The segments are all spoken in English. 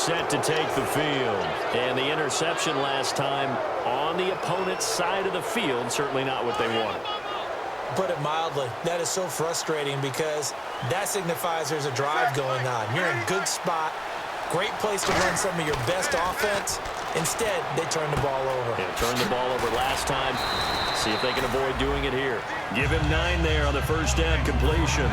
set to take the field. And the interception last time on the opponent's side of the field, certainly not what they wanted. Put it mildly, that is so frustrating because that signifies there's a drive going on. You're in a good spot, great place to run some of your best offense. Instead, they turn the ball over. Yeah, turned the ball over last time. See if they can avoid doing it here. Give him 9 there on the first down completion.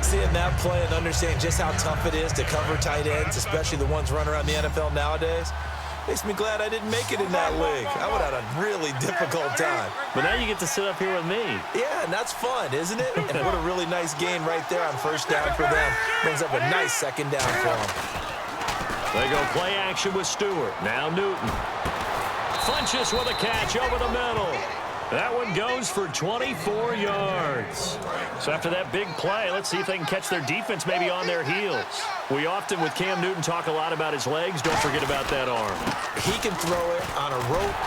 Seeing that play and understanding just how tough it is to cover tight ends, especially the ones running around the NFL nowadays, makes me glad I didn't make it in that league. I would have had a really difficult time. But now you get to sit up here with me. Yeah, and that's fun, isn't it? And what a really nice gain right there on first down for them. Brings up a nice second down for them. They go play action with Stewart. Now Newton. Funches with a catch over the middle. That one goes for 24 yards. So after that big play, let's see if they can catch their defense maybe on their heels. We often, with Cam Newton, talk a lot about his legs. Don't forget about that arm. He can throw it on a rope.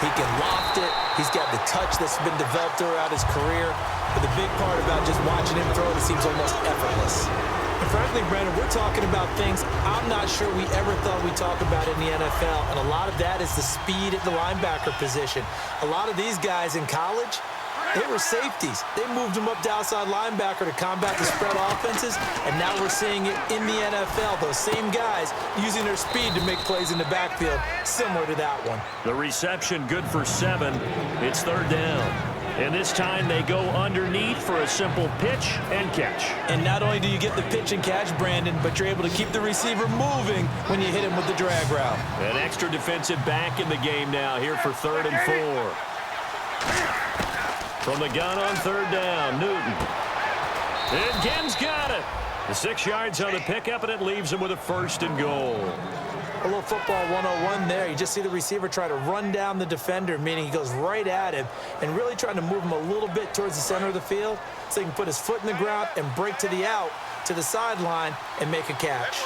He can loft it. He's got the touch that's been developed throughout his career. But the big part about just watching him throw it seems almost effortless. And frankly, Brandon, we're talking about things I'm not sure we ever thought we'd talk about in the NFL, and a lot of that is the speed at the linebacker position. A lot of these guys in college, they were safeties. They moved them up to outside linebacker to combat the spread offenses, and now we're seeing it in the NFL. Those same guys using their speed to make plays in the backfield, similar to that one. The reception good for 7. It's third down. And this time they go underneath for a simple pitch and catch. And not only do you get the pitch and catch, Brandon, but you're able to keep the receiver moving when you hit him with the drag route. An extra defensive back in the game now here for 3rd and 4. From the gun on 3rd down, Newton. And Gen's got it. The 6 yards on the pickup, and it leaves him with a 1st and goal. A little football 101 there. You just see the receiver try to run down the defender, meaning he goes right at him and really trying to move him a little bit towards the center of the field so he can put his foot in the ground and break to the out, to the sideline, and make a catch.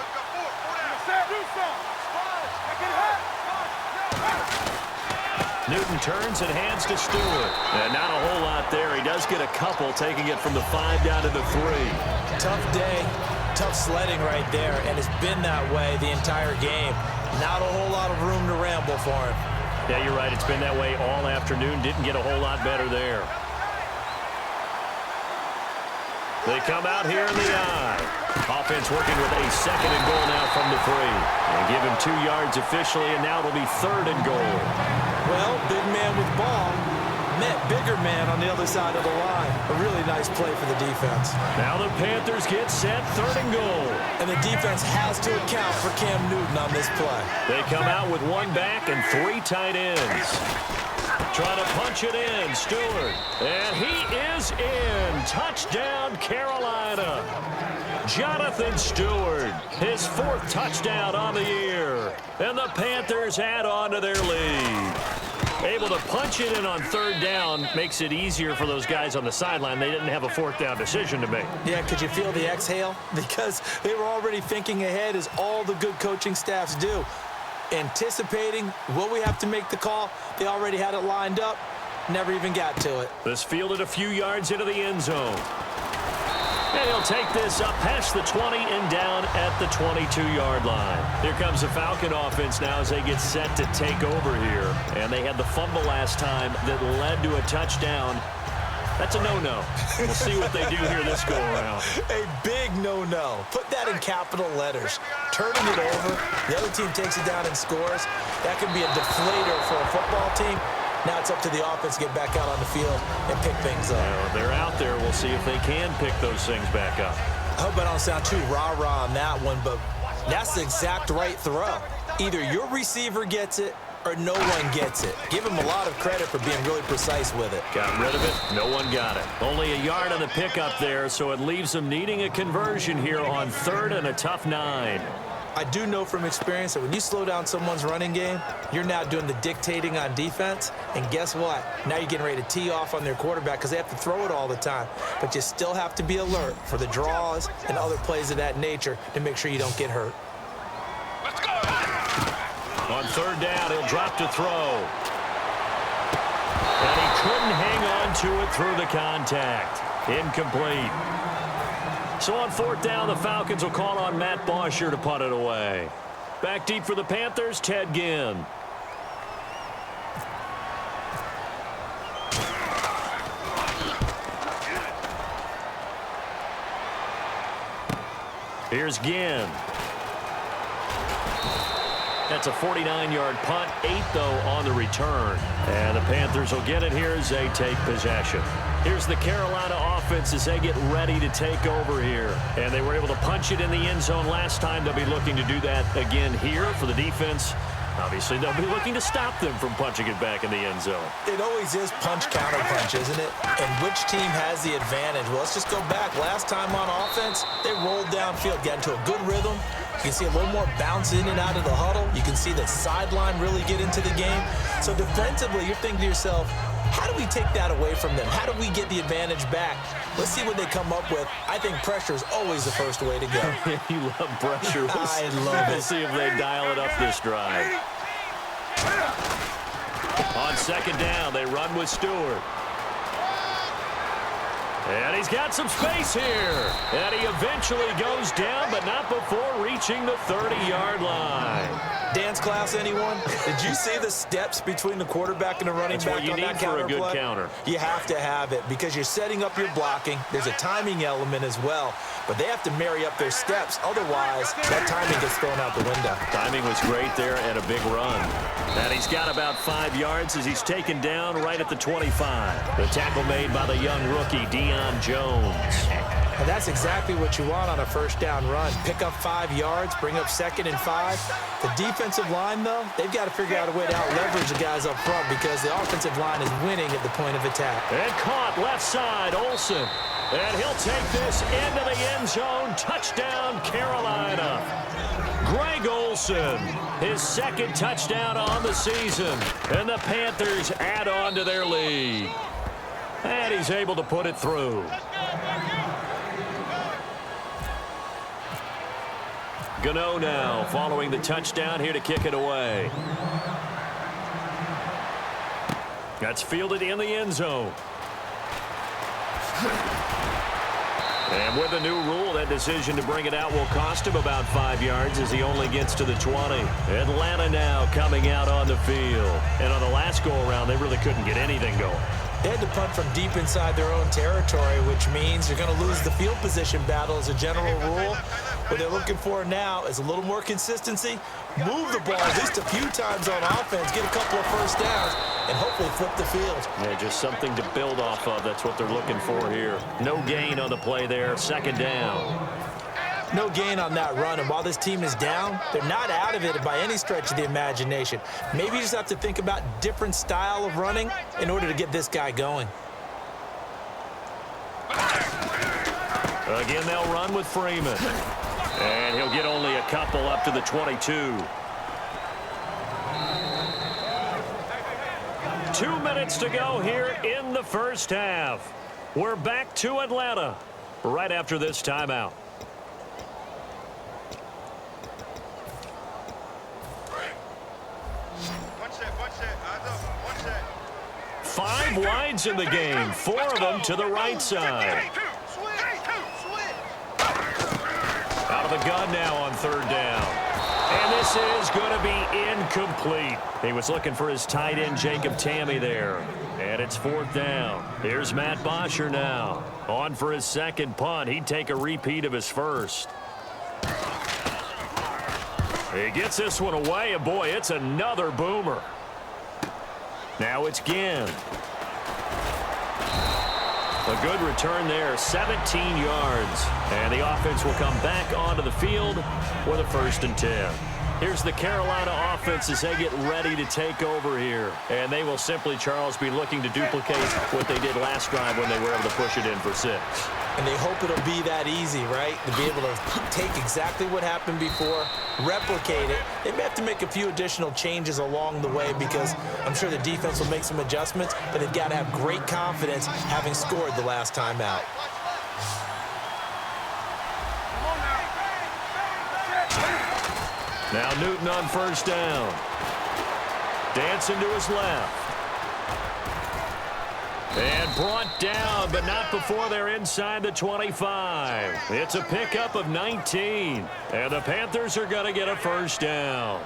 Newton turns and hands to Stewart. And not a whole lot there. He does get a couple, taking it from the 5 down to the 3. Tough day. Tough sledding right there, and it's been that way the entire game. Not a whole lot of room to ramble for him. Yeah, you're right. It's been that way all afternoon. Didn't get a whole lot better there. They come out here in the eye. Offense working with a 2nd and goal now from the 3. And give him 2 yards officially, and now it'll be 3rd and goal. Well, big man with ball met bigger man on the other side of the line. A really nice play for the defense. Now the Panthers get set, 3rd and goal. And the defense has to account for Cam Newton on this play. They come out with 1 back and 3 tight ends. Trying to punch it in, Stewart. And he is in. Touchdown, Carolina. Jonathan Stewart, his 4th touchdown on the year. And the Panthers add on to their lead. Able to punch it in on 3rd down makes it easier for those guys on the sideline. They didn't have a 4th down decision to make. Yeah, could you feel the exhale? Because they were already thinking ahead, as all the good coaching staffs do. Anticipating, will we have to make the call? They already had it lined up. Never even got to it. This fielded a few yards into the end zone. And he'll take this up past the 20 and down at the 22-yard line. Here comes the Falcon offense now as they get set to take over here. And they had the fumble last time that led to a touchdown. That's a no-no. We'll see what they do here this go-around. A big no-no. Put that in capital letters. Turning it over, the other team takes it down and scores. That could be a deflator for a football team. Now it's up to the offense to get back out on the field and pick things up. Well, they're out there. We'll see if they can pick those things back up. I hope I don't sound too rah-rah on that one, but that's the exact right throw. Either your receiver gets it or no one gets it. Give him a lot of credit for being really precise with it. Got rid of it. No one got it. Only a yard on the pickup there, so it leaves them needing a conversion here on 3rd and a tough 9. I do know from experience that when you slow down someone's running game, you're now doing the dictating on defense. And guess what? Now you're getting ready to tee off on their quarterback because they have to throw it all the time. But you still have to be alert for the draws and other plays of that nature to make sure you don't get hurt. Let's go. On 3rd down, he'll drop to throw. And he couldn't hang on to it through the contact. Incomplete. So on 4th down, the Falcons will call on Matt Bosher to punt it away. Back deep for the Panthers, Ted Ginn. Here's Ginn. That's a 49-yard punt, 8 though on the return. And the Panthers will get it here as they take possession. Here's the Carolina offense as they get ready to take over here. And they were able to punch it in the end zone last time. They'll be looking to do that again here for the defense. Obviously, they'll be looking to stop them from punching it back in the end zone. It always is punch-counter-punch, isn't it? And which team has the advantage? Well, let's just go back. Last time on offense, they rolled downfield, got into a good rhythm. You can see a little more bounce in and out of the huddle. You can see the sideline really get into the game. So defensively, you're thinking to yourself, how do we take that away from them? How do we get the advantage back? Let's see what they come up with. I think pressure is always the first way to go. You love pressure. I love it. We'll see if they dial it up this drive. On second down, they run with Stewart. And he's got some space here. And he eventually goes down, but not before reaching the 30-yard line. Dance class, anyone? Did you see the steps between the quarterback and the running back on that counter play? That's what you need for a good counter. You have to have it because you're setting up your blocking. There's a timing element as well, but they have to marry up their steps. Otherwise, that timing gets thrown out the window. Timing was great there and a big run. And he's got about 5 yards as he's taken down right at the 25. The tackle made by the young rookie, Deion Jones. And that's exactly what you want on a first down run. Pick up 5 yards, bring up 2nd and 5. The defensive line, though, they've got to figure out a way to out-leverage the guys up front because the offensive line is winning at the point of attack. And caught left side, Olsen. And he'll take this into the end zone. Touchdown, Carolina. Greg Olsen, his 2nd touchdown on the season. And the Panthers add on to their lead. And he's able to put it through. Gano now following the touchdown here to kick it away. That's fielded in the end zone. And with the new rule, that decision to bring it out will cost him about 5 yards as he only gets to the 20. Atlanta now coming out on the field. And on the last go-around, they really couldn't get anything going. They had to punt from deep inside their own territory, which means you're going to lose the field position battle as a general rule. What they're looking for now is a little more consistency, move the ball at least a few times on offense, get a couple of first downs, and hopefully flip the field. Yeah, just something to build off of. That's what they're looking for here. No gain on the play there. 2nd down. No gain on that run, and while this team is down, they're not out of it by any stretch of the imagination. Maybe you just have to think about different style of running in order to get this guy going. Again, they'll run with Freeman. And he'll get only a couple up to the 22. 2 minutes to go here in the first half. We're back to Atlanta right after this timeout. Five wides in the game, 4 of them to the right side. Out of the gun now on 3rd down. And this is going to be incomplete. He was looking for his tight end, Jacob Tamme, there. And it's 4th down. Here's Matt Bosher now. On for his 2nd punt. He'd take a repeat of his 1st. He gets this one away, and boy, it's another boomer. Now it's Ginn. A good return there, 17 yards. And the offense will come back onto the field with a 1st and 10. Here's the Carolina offense as they get ready to take over here. And they will simply, Charles, be looking to duplicate what they did last drive when they were able to push it in for 6. And they hope it'll be that easy, right? To be able to take exactly what happened before, replicate it. They may have to make a few additional changes along the way because I'm sure the defense will make some adjustments, but they've got to have great confidence having scored the last time out. Now Newton on 1st down. Dancing to his left. And brought down, but not before they're inside the 25. It's a pickup of 19. And the Panthers are going to get a first down.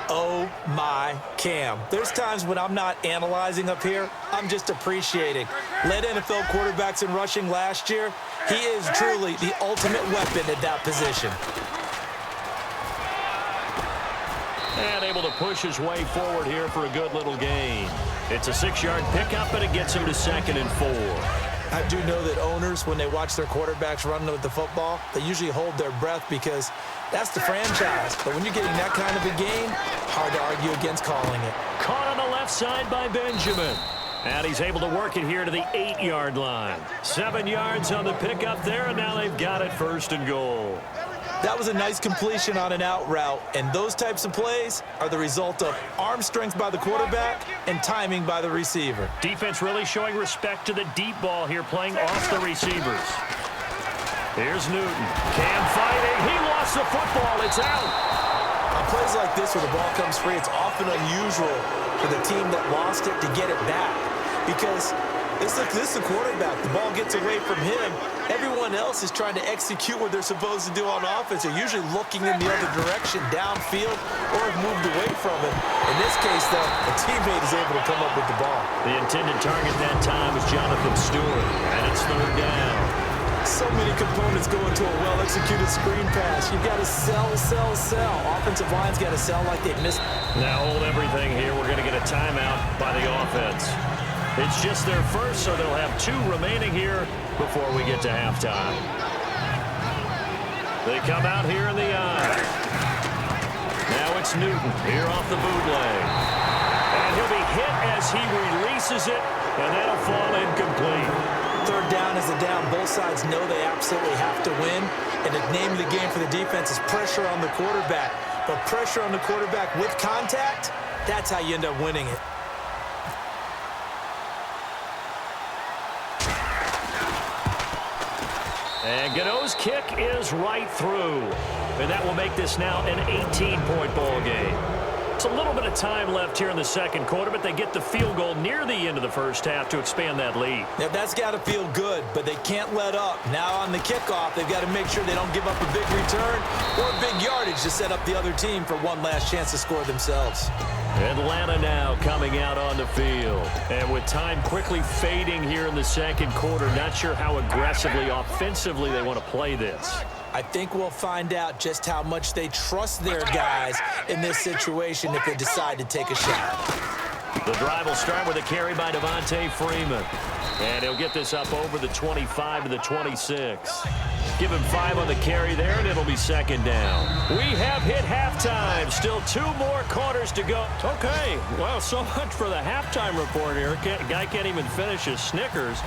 Oh, my Cam. There's times when I'm not analyzing up here. I'm just appreciating. Led NFL quarterbacks in rushing last year. He is truly the ultimate weapon at that position. And able to push his way forward here for a good little gain. It's a 6-yard pickup, and it gets him to 2nd and 4. I do know that owners, when they watch their quarterbacks running with the football, they usually hold their breath because that's the franchise. But when you're getting that kind of a gain, hard to argue against calling it. Caught on the left side by Benjamin. And he's able to work it here to the 8-yard line. 7 yards on the pickup there, and now they've got it 1st and goal. That was a nice completion on an out route, and those types of plays are the result of arm strength by the quarterback and timing by the receiver. Defense really showing respect to the deep ball here, playing off the receivers. Here's Newton. Cam fighting. He lost the football. It's out. On plays like this where the ball comes free, it's often unusual for the team that lost it to get it back because this is the quarterback. The ball gets away from him. Everyone else is trying to execute what they're supposed to do on offense. They're usually looking in the other direction, downfield, or have moved away from it. In this case, though, a teammate is able to come up with the ball. The intended target that time was Jonathan Stewart, and it's 3rd down. So many components go into a well-executed screen pass. You've got to sell. Offensive line's got to sell like they've missed. Now hold everything here. We're going to get a timeout by the offense. It's just their first, so they'll have 2 remaining here before we get to halftime. They come out here in the eye. Now it's Newton here off the bootleg. And he'll be hit as he releases it, and that'll fall incomplete. 3rd down is a down. Both sides know they absolutely have to win, and the name of the game for the defense is pressure on the quarterback. But pressure on the quarterback with contact, that's how you end up winning it. And Gano's kick is right through. And that will make this now an 18-point ball game. It's a little bit of time left here in the 2nd quarter, but they get the field goal near the end of the 1st half to expand that lead. Now, that's got to feel good, but they can't let up. Now on the kickoff, they've got to make sure they don't give up a big return or a big yardage to set up the other team for one last chance to score themselves. Atlanta now coming out on the field. And with time quickly fading here in the 2nd quarter, not sure how aggressively, offensively they want to play this. I think we'll find out just how much they trust their guys in this situation if they decide to take a shot. The drive will start with a carry by Devontae Freeman. And he'll get this up over the 25 to the 26. Give him 5 on the carry there, and it'll be 2nd down. We have hit halftime. Still 2 more quarters to go. Okay, well, so much for the halftime report here. Guy can't even finish his Snickers.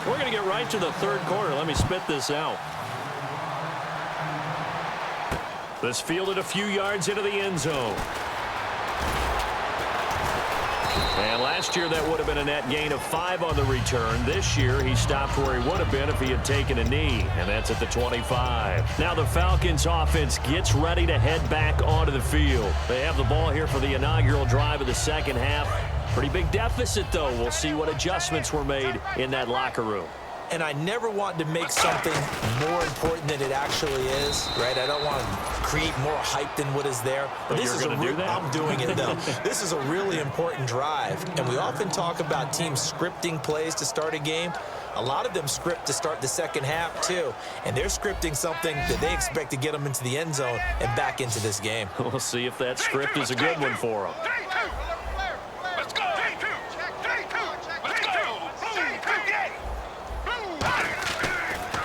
We're going to get right to the 3rd quarter. Let me spit this out. This fielded a few yards into the end zone. And last year that would have been a net gain of 5 on the return. This year he stopped where he would have been if he had taken a knee, and that's at the 25. Now the Falcons offense gets ready to head back onto the field. They have the ball here for the inaugural drive of the 2nd half. Pretty big deficit, though. We'll see what adjustments were made in that locker room. And I never want to make something more important than it actually is, right? I don't want to create more hype than what is there. But this is do that? I'm doing it, though. This is a really important drive. And we often talk about teams scripting plays to start a game. A lot of them script to start the 2nd half, too. And they're scripting something that they expect to get them into the end zone and back into this game. We'll see if that script is a good one for them.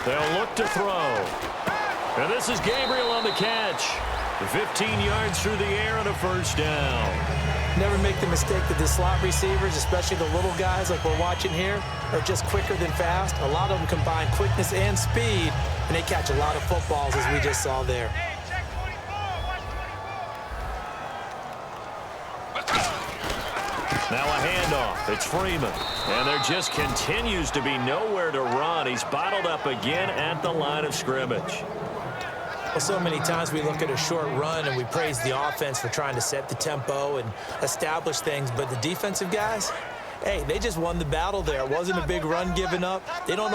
They'll look to throw. And this is Gabriel on the catch. 15 yards through the air and a first down. Never make the mistake that the slot receivers, especially the little guys like we're watching here, are just quicker than fast. A lot of them combine quickness and speed, and they catch a lot of footballs, as we just saw there. Now a handoff. It's Freeman. And there just continues to be nowhere to run. He's bottled up again at the line of scrimmage. Well, so many times we look at a short run and we praise the offense for trying to set the tempo and establish things, but the defensive guys, Hey, they just won the battle there. It wasn't a big run given up. They don't know